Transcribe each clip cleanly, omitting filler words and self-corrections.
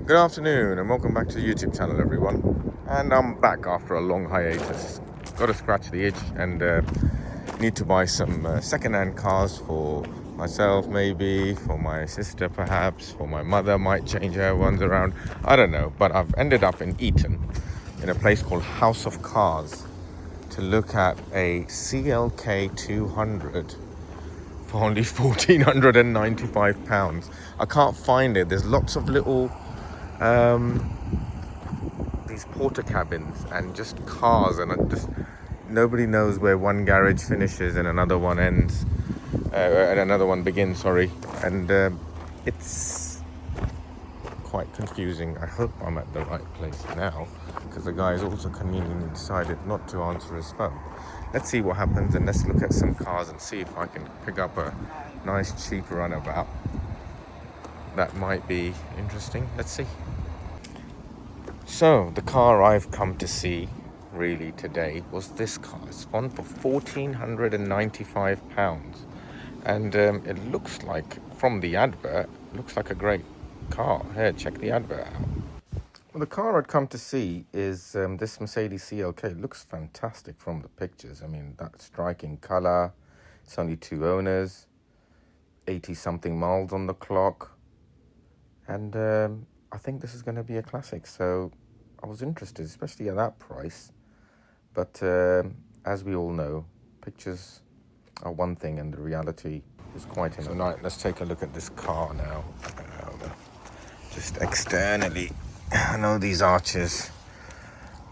Good afternoon and welcome back to the YouTube channel, everyone. And I'm back after a long hiatus. Got to scratch the itch and need to buy some second-hand cars for myself, maybe for my sister, perhaps for my mother. Might change her ones around. I don't know. But I've ended up in Eton, in a place called House of Cars, to look at a CLK 200 for only £1,495. I can't find it. There's lots of little these porter cabins and just cars, and nobody knows where one garage finishes and another one ends, and another one begins. Sorry, and it's quite confusing. I hope I'm at the right place now, because the guy's also conveniently decided not to answer his phone. Let's see what happens, and let's look at some cars and see if I can pick up a nice cheap runabout. That might be interesting. Let's see. So, the car I've come to see really today was this car. It's gone for £1,495. And it looks like, from the advert, looks like a great car. Here, check the advert out. Well, the car I'd come to see is this Mercedes CLK. It looks fantastic from the pictures. I mean, that striking colour. It's only 2 owners. 80-something miles on the clock. And I think this is going to be a classic, so I was interested, especially at that price. But as we all know, pictures are one thing and the reality is quite another. So now let's take a look at this car now. Just externally, I know these arches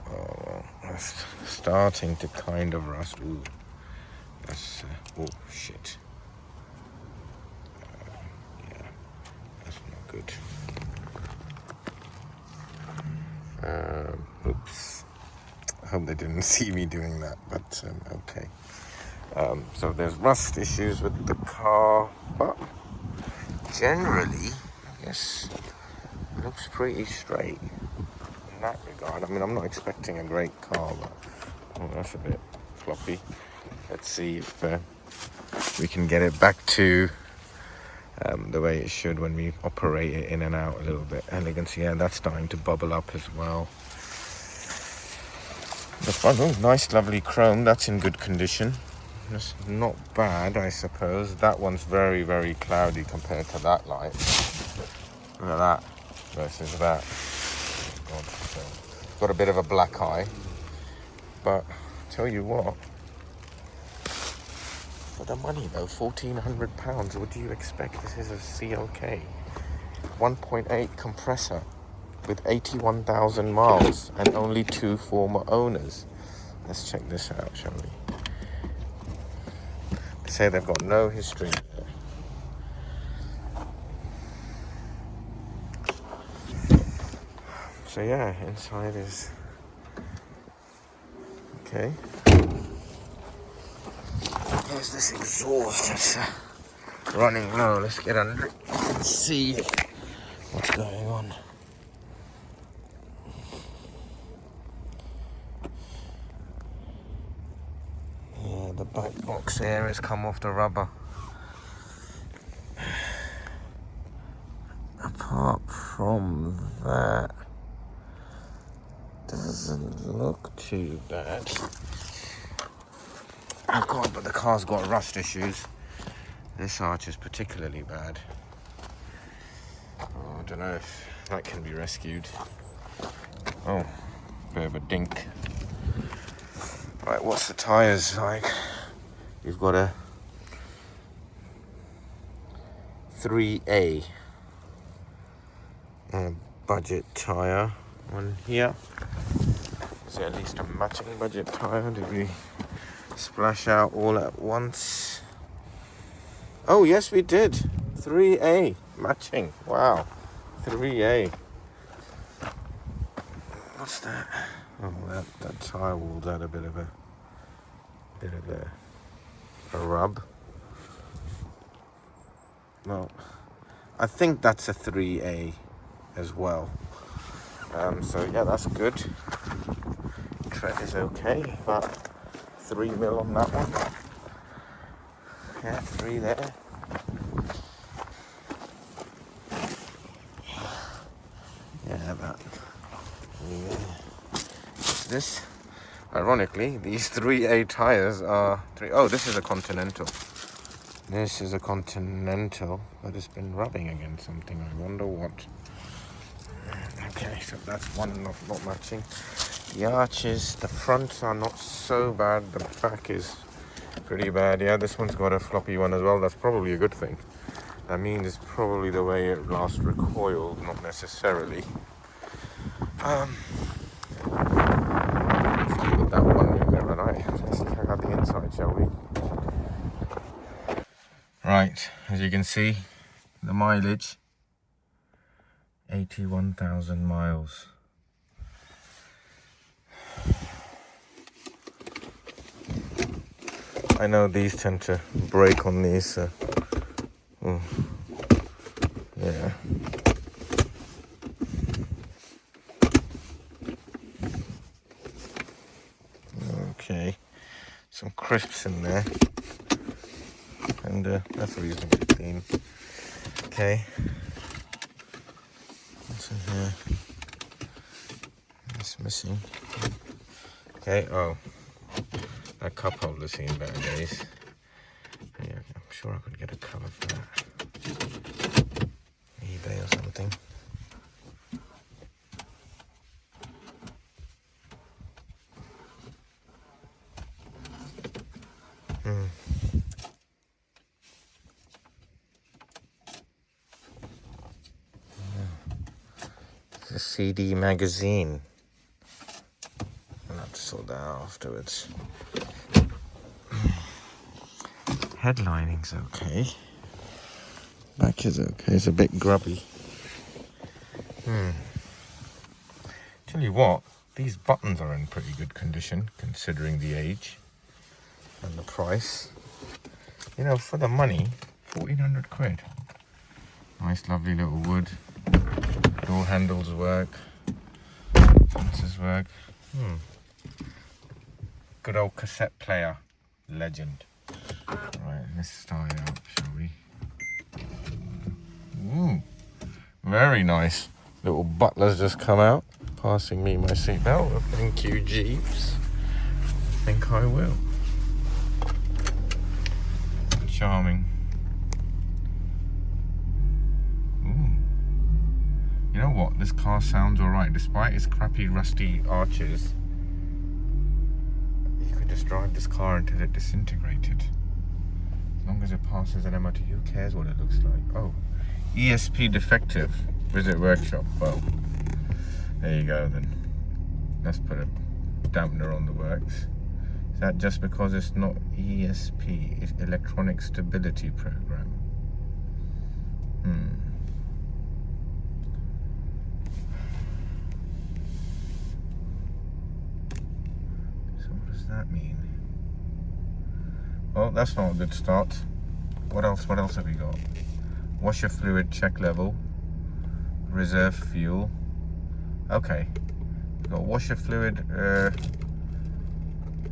are starting to kind of rust. Ooh, that's, oh shit. Yeah, that's not good. Oops. I hope they didn't see me doing that, but okay. So there's rust issues with the car, but generally, yes, it looks pretty straight in that regard. I mean, I'm not expecting a great car, but that's a bit floppy. Let's see if we can get it back to the way it should when we operate it in and out a little bit. Elegance, yeah, that's starting to bubble up as well. The front, oh, nice lovely chrome, that's in good condition. That's not bad, I suppose. That one's very, very cloudy compared to that light. Look at that versus that. God, so got a bit of a black eye, but tell you what, for the money though, £1,400, what do you expect? This is a CLK 1.8 compressor with 81,000 miles and only 2 former owners. Let's check this out, shall we? They say they've got no history there. So yeah, inside is okay. There's this exhaust that's running low. Let's get under it and see what's going on. Yeah, the back box here has come off the rubber. Apart from that, doesn't look too bad. Oh god, but the car's got rust issues. This arch is particularly bad. Oh, I don't know if that can be rescued. Oh, bit of a dink. Right, what's the tyres like? You've got a 3A budget tyre on here. Is it at least a matching budget tyre? Did we splash out all at once? Oh yes, we did. 3A matching. Wow, 3A. What's that? Oh, that tyre wall's had a bit of a rub. Well, I think that's a 3A as well. So yeah, that's good. Tread is okay, but 3 mil on that one. Yeah, 3 there. this? Ironically, these 3A tires are oh, this is a Continental. This is a Continental, but it's been rubbing against something. I wonder what. Okay, so that's one not matching. The arches, the fronts are not so bad. The back is pretty bad. Yeah, this one's got a floppy one as well. That's probably a good thing. That means it's probably the way it last recoiled, not necessarily. That one mirror, right? Let's check out the inside, shall we? Right, as you can see, the mileage, 81,000 miles. I know these tend to break on these, yeah. Okay, some crisps in there, and that's reasonably clean. Okay, what's in here? It's missing. Okay, oh, that cup holder's seen better days. Yeah, I'm sure I could get a cover for that. eBay or something. It's a CD magazine. I'll have to sort that out afterwards. Headlining's okay. Back is okay. It's a bit grubby. Tell you what, these buttons are in pretty good condition considering the age and the price. You know, for the money, 1,400 quid. Nice, lovely little wood. Door handles work. Sensors work. Good old cassette player. Legend. Right, let's start it up, shall we? Very nice. Little butler's just come out, passing me my seatbelt. Thank you, Jeeves. I think I will. Charming. You know what? This car sounds alright. Despite its crappy, rusty arches, you could just drive this car until it disintegrated. As long as it passes an MOT, who cares what it looks like? Oh, ESP defective. Visit workshop. Well, there you go then. Let's put a dampener on the works. Is that just because it's not ESP? It's Electronic Stability Program. So what does that mean? Well, that's not a good start. What else have we got? Washer fluid check level. Reserve fuel. Okay. We've got washer fluid,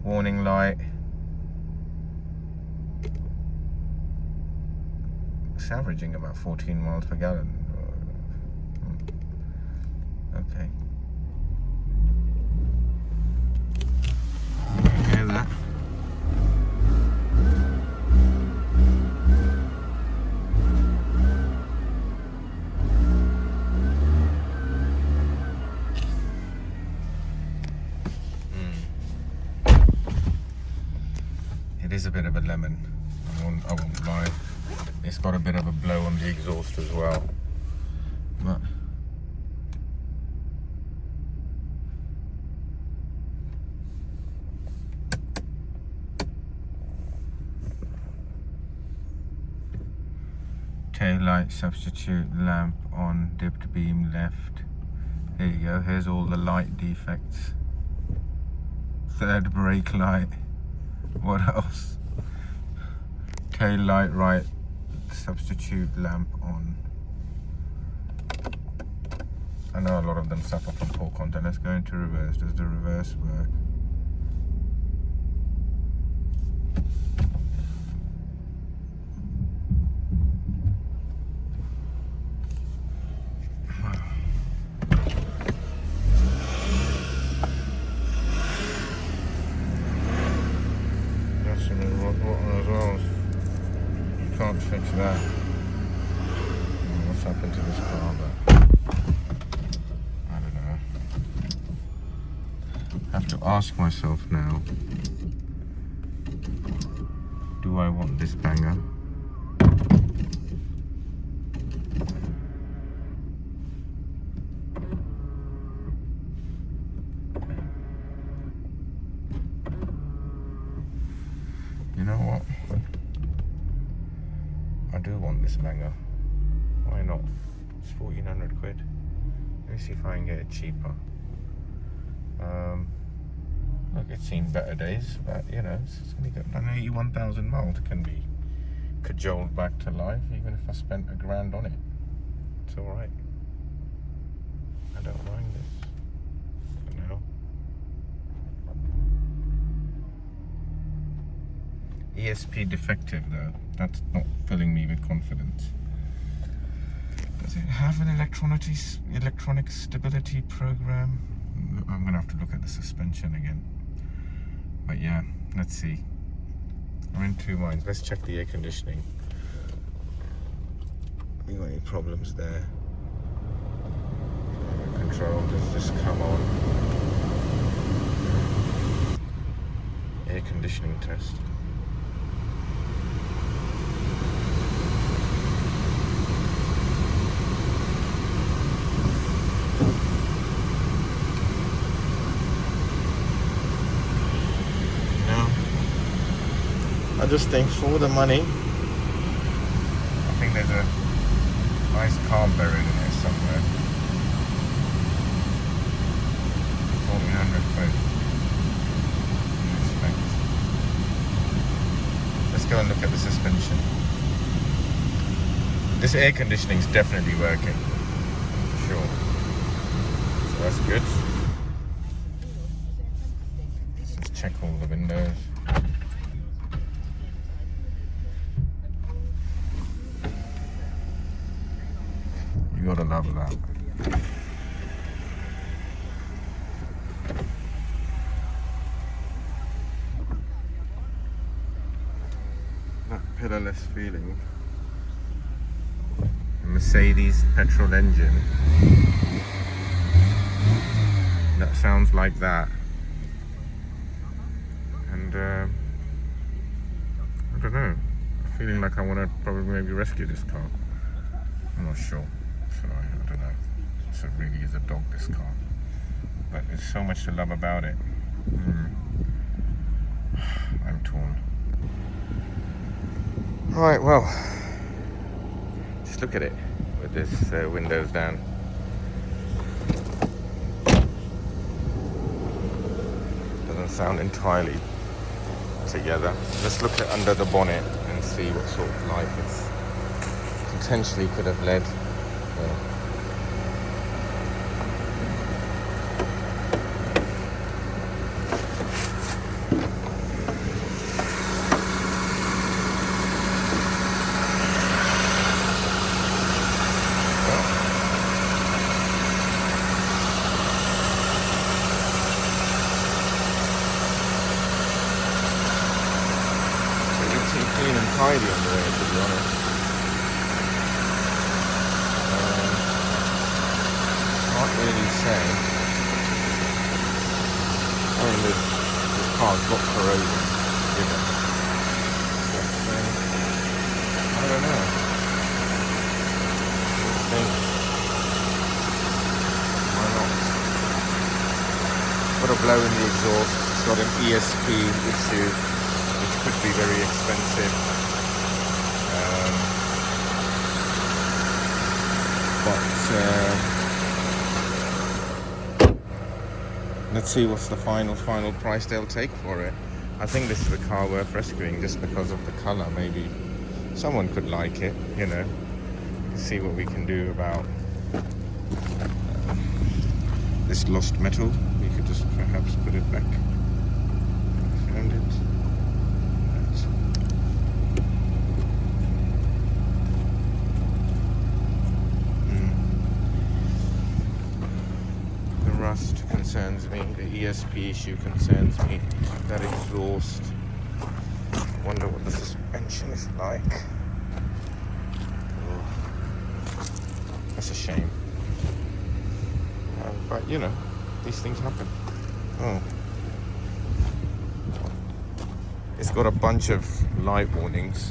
warning light. It's averaging about 14 miles per gallon. Okay. Hear that? It is a bit of a lemon. I won't lie. It's got a bit of a blow on the exhaust as well. But tail light substitute lamp on, dipped beam left. There you go. Here's all the light defects. Third brake light. What else? Tail light right, substitute lamp on. I know a lot of them suffer from poor content. Let's go into reverse. Does the reverse work? can't fix that. What's happened to this car? But I don't know. I have to ask myself now. Do I want this banger? You know what? I do want this banger. Why not? It's 1,400 quid. Let me see if I can get it cheaper. Look, it's seen better days, but you know, it's only got an 81,000 miles. It can be cajoled back to life, even if I spent £1,000 on it. It's alright. I don't mind this for now. ESP defective though. That's not filling me with confidence. Does it have an electronic stability program? I'm gonna have to look at the suspension again. But yeah, let's see. I'm in two minds. Let's check the air conditioning. You got any problems there? Control, does this come on? Air conditioning test. I just think for the money, I think there's a nice car buried in there somewhere. 1,400 quid. Let's go and look at the suspension. This air conditioning is definitely working, for sure. So that's good. Let's check all the windows. You gotta love that. That pillarless feeling. A Mercedes petrol engine. That sounds like that. And I don't know. I'm feeling like I want to probably maybe rescue this car. I'm not sure. So I don't know. So it really is a dog, this car. But there's so much to love about it. I'm torn. Right, well, just look at it with this windows down. Doesn't sound entirely together. Let's look at under the bonnet and see what sort of life it's potentially could have led. Clean and tidy on the way, to be honest. Can't really say. I mean, this car's got corrosion, you know. But, I don't know. I think, why not? Got a blow in the exhaust. It's got an ESP issue, which could be very expensive. Let's see what's the final price they'll take for it. I think this is a car worth rescuing just because of the colour. Maybe someone could like it, you know. See what we can do about this lost metal. We could just perhaps put it back. Found it. Rust concerns me, the ESP issue concerns me, that exhaust. Wonder what the suspension is like. That's a shame. But you know, these things happen. Oh. It's got a bunch of light warnings.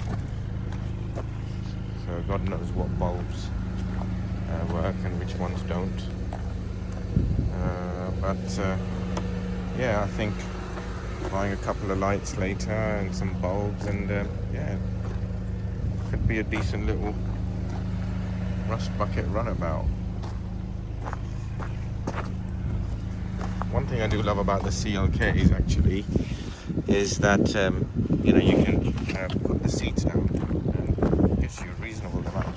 So God knows what bulbs work and which ones don't. Yeah, I think buying a couple of lights later and some bulbs and yeah, could be a decent little rust bucket runabout. One thing I do love about the CLKs actually is that you know, you can put the seats down and it gives you a reasonable amount of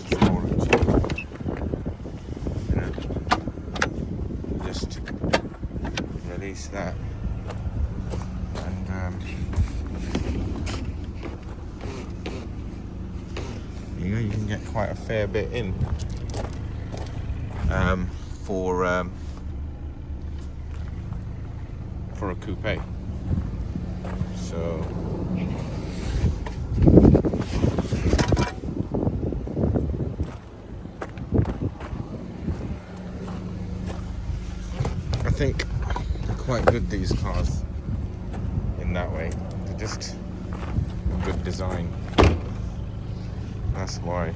storage. You know, just release that and you can get quite a fair bit in for a coupe. So I think they're quite good, these cars, in that way. They're just a good design. That's why.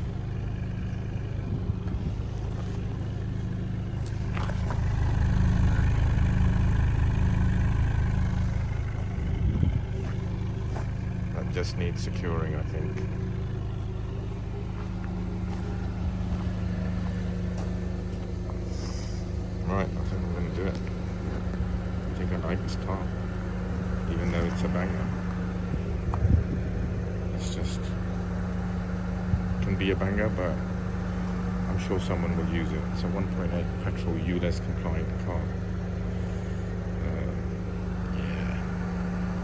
That just needs securing, I think. Right, I think I'm going to do it. I think I like this car, even though it's a banger. It's just can be a banger, but I'm sure someone will use it. It's a 1.8 petrol ULEZ compliant car. Yeah.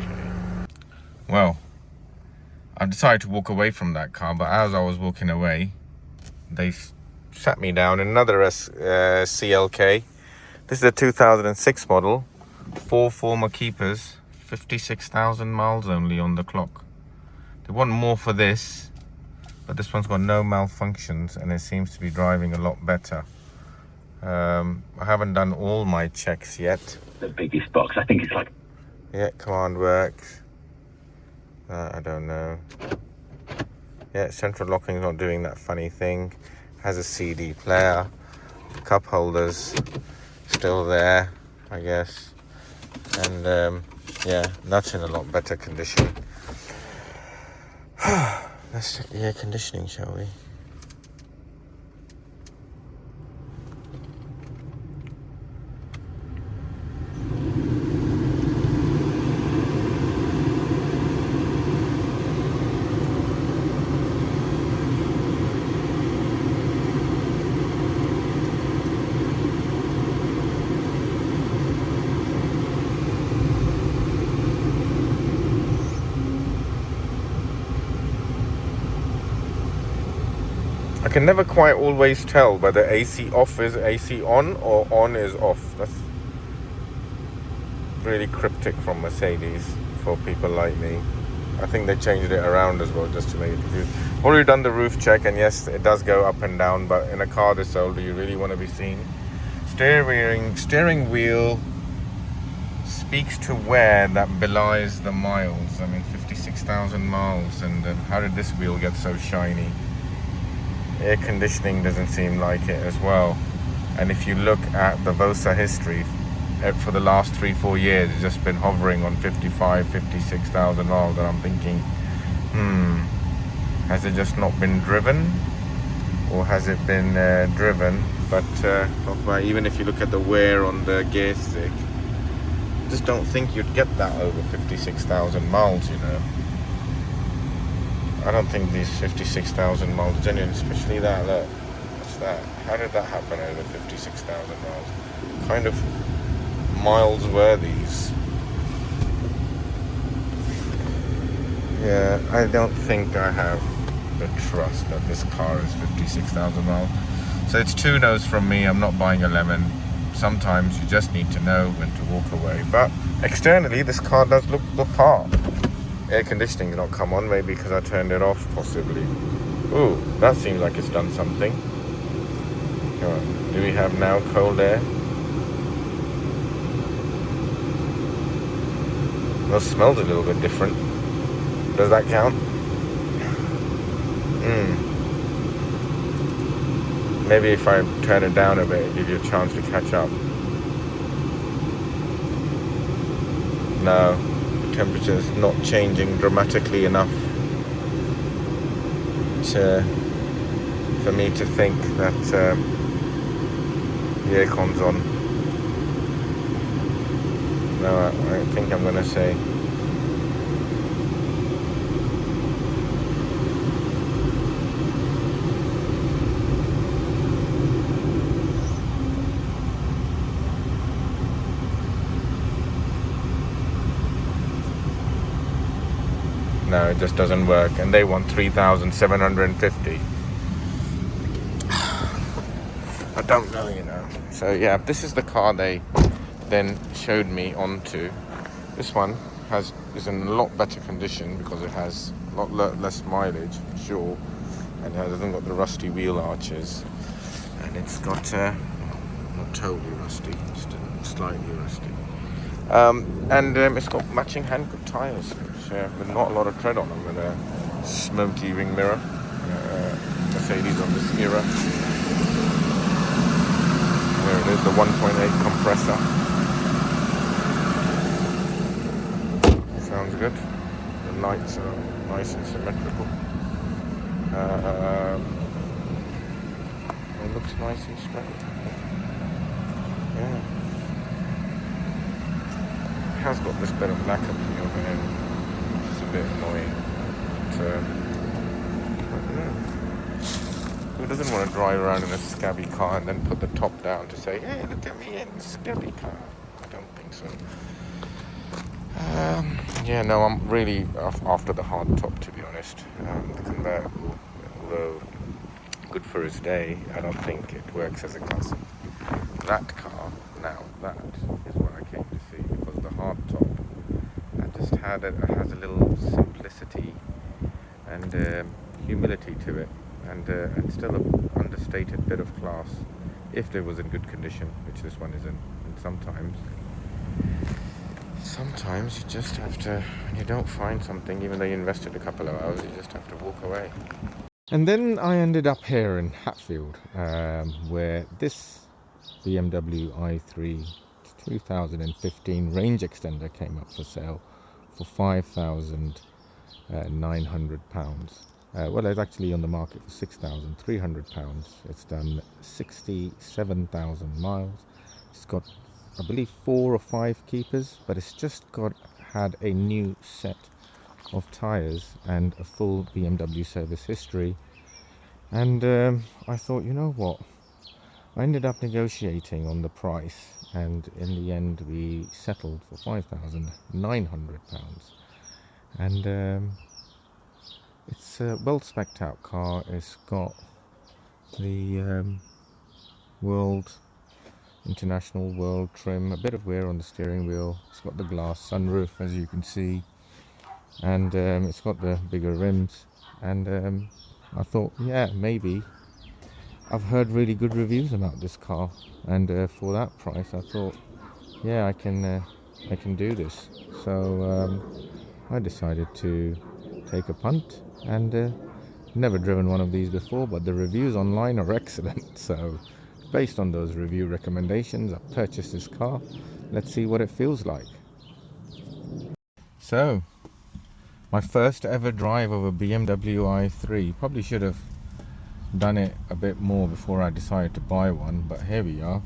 Okay. Well, I decided to walk away from that car, but as I was walking away, they sat me down in another CLK. This is a 2006 model, 4 former keepers, 56,000 miles only on the clock. They want more for this, but this one's got no malfunctions and it seems to be driving a lot better. I haven't done all my checks yet. The biggest box, I think it's like... Yeah, command works. I don't know. Yeah, central locking's not doing that funny thing. Has a CD player. Cup holders still there, I guess. And yeah, that's in a lot better condition. Let's check the air conditioning, shall we? I can never quite always tell whether AC off is AC on or on is off. That's really cryptic from Mercedes for people like me. I think they changed it around as well just to make it confusing. Already done the roof check, and yes, it does go up and down, but in a car this old, do you really want to be seen? Steering wheel speaks to wear that belies the miles. I mean, 56,000 miles, and how did this wheel get so shiny? Air conditioning doesn't seem like it as well. And if you look at the Vosa history, for the last 3-4 years, it's just been hovering on 56,000 miles, and I'm thinking, has it just not been driven? Or has it been driven? But even if you look at the wear on the gear stick, I just don't think you'd get that over 56,000 miles, you know. I don't think these 56,000 miles are genuine, especially that, look, what's that? How did that happen over 56,000 miles? What kind of miles were these? Yeah, I don't think I have the trust that this car is 56,000 miles. So it's 2 no's from me. I'm not buying a lemon. Sometimes you just need to know when to walk away. But externally, this car does look the part. Air conditioning did not come on, maybe because I turned it off, possibly. Ooh, that seems like it's done something. on. Do we have now cold air? Well, smells a little bit different. Does that count? Maybe if I turn it down a bit, give you a chance to catch up. No, the temperature's not changing dramatically enough for me to think that the aircon's on. No, I think I'm going to say no, it just doesn't work, and they want 3,750. I don't know, you know. So yeah, this is the car they then showed me onto. This one is in a lot better condition because it has a lot less mileage, sure, and it hasn't got the rusty wheel arches, and it's got not totally rusty, just slightly rusty. And it's got matching handgrip tyres, which with not a lot of tread on them, with a smoky ring mirror. Mercedes of this era. There it is, the 1.8 compressor. Sounds good. The lights are nice and symmetrical. It looks nice and straight. Yeah. It has got this bit of lacquer peel here, which is a bit annoying. But yeah. Who doesn't want to drive around in a scabby car and then put the top down to say, hey, look at me in a scabby car? I don't think so. Yeah, no, I'm really after the hard top, to be honest. The convertible, although good for its day, I don't think it works as a classic. That car, now, that is what I came to see, because the hard top, that just has a little simplicity and humility to it, and still an understated bit of class, if there was in good condition, which this one isn't. And sometimes you just have to, when you don't find something, even though you invested a couple of hours, you just have to walk away. And then I ended up here in Hatfield, where this BMW i3 2015 range extender came up for sale for £5,900. Well, it's actually on the market for £6,300. It's done 67,000 miles. It's got, I believe, 4 or 5 keepers, but it's just had a new set of tyres and a full BMW service history. And I thought, you know what, I ended up negotiating on the price, and in the end we settled for £5,900. And it's a well spec'd out car. It's got the international world trim, a bit of wear on the steering wheel. It's got the glass sunroof, as you can see, and it's got the bigger rims. And I thought, yeah, maybe. I've heard really good reviews about this car, and for that price I thought, yeah, I can do this. So I decided to take a punt, and never driven one of these before, but the reviews online are excellent. So based on those review recommendations, I purchased this car. Let's see what it feels like. So my first ever drive of a BMW i3. Probably should have done it a bit more before I decided to buy one, but here we are.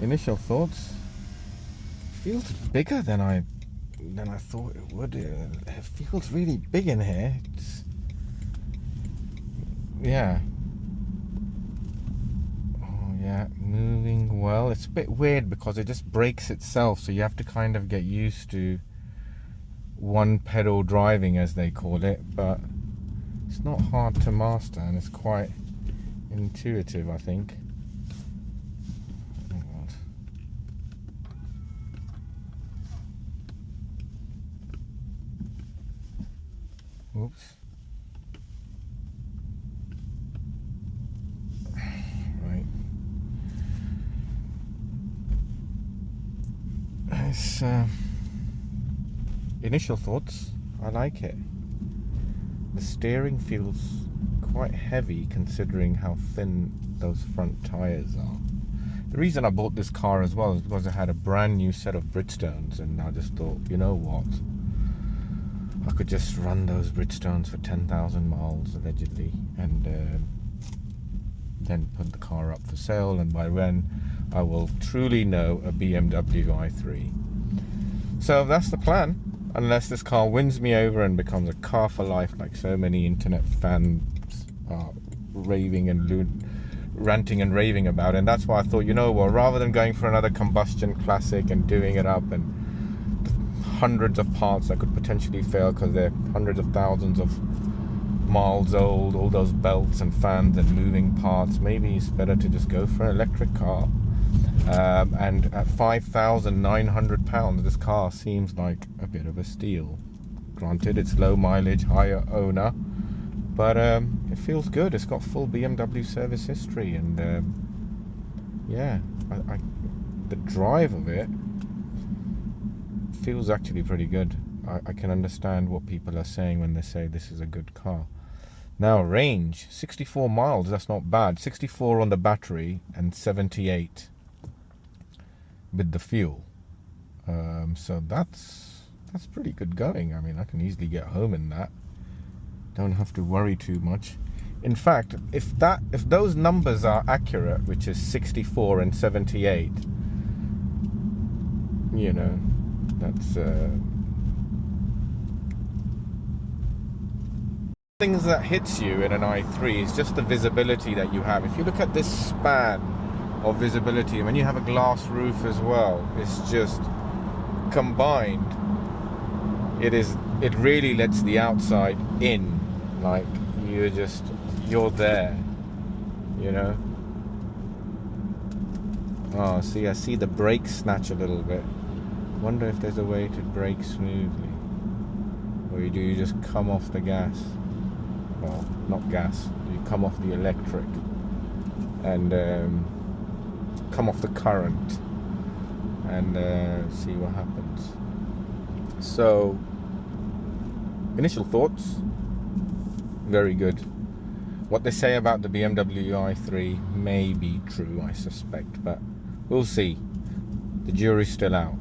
Initial thoughts: feels bigger than I thought it would. It feels really big in here. Yeah. Oh yeah, moving well. It's a bit weird because it just brakes itself, so you have to kind of get used to one pedal driving, as they call it, but it's not hard to master, and it's quite intuitive, I think. Oops. Right, it's initial thoughts. I like it. The steering feels quite heavy considering how thin those front tires are. The reason I bought this car as well is because it had a brand new set of Bridgestones, and I just thought, you know what, I could just run those Bridgestones for 10,000 miles allegedly, and then put the car up for sale, and by then I will truly know a BMW i3. So that's the plan, unless this car wins me over and becomes a car for life like so many internet fans are raving and ranting and raving about. And that's why I thought, you know what, rather than going for another combustion classic and doing it up and hundreds of parts that could potentially fail because they're hundreds of thousands of miles old, all those belts and fans and moving parts, maybe it's better to just go for an electric car. And at £5,900, this car seems like a bit of a steal. Granted, it's low mileage, higher owner, but it feels good. It's got full BMW service history, and yeah, the drive of it feels actually pretty good. I can understand what people are saying when they say this is a good car. Now, range, 64 miles, that's not bad. 64 on the battery and 78 with the fuel. So that's pretty good going. I mean, I can easily get home in that. Don't have to worry too much. In fact, if those numbers are accurate, which is 64 and 78, you know, that's things that hits you in an i3 is just the visibility that you have. If you look at this span of visibility, and when you have a glass roof as well, it's just combined, it really lets the outside in, like you're there, you know. Oh, see, I see the brakes snatch a little bit. Wonder if there's a way to brake smoothly, or you just come off the gas. Well, not gas, you come off the electric and come off the current and see what happens. So, initial thoughts, very good. What they say about the BMW i3 may be true, I suspect, but we'll see. The jury's still out.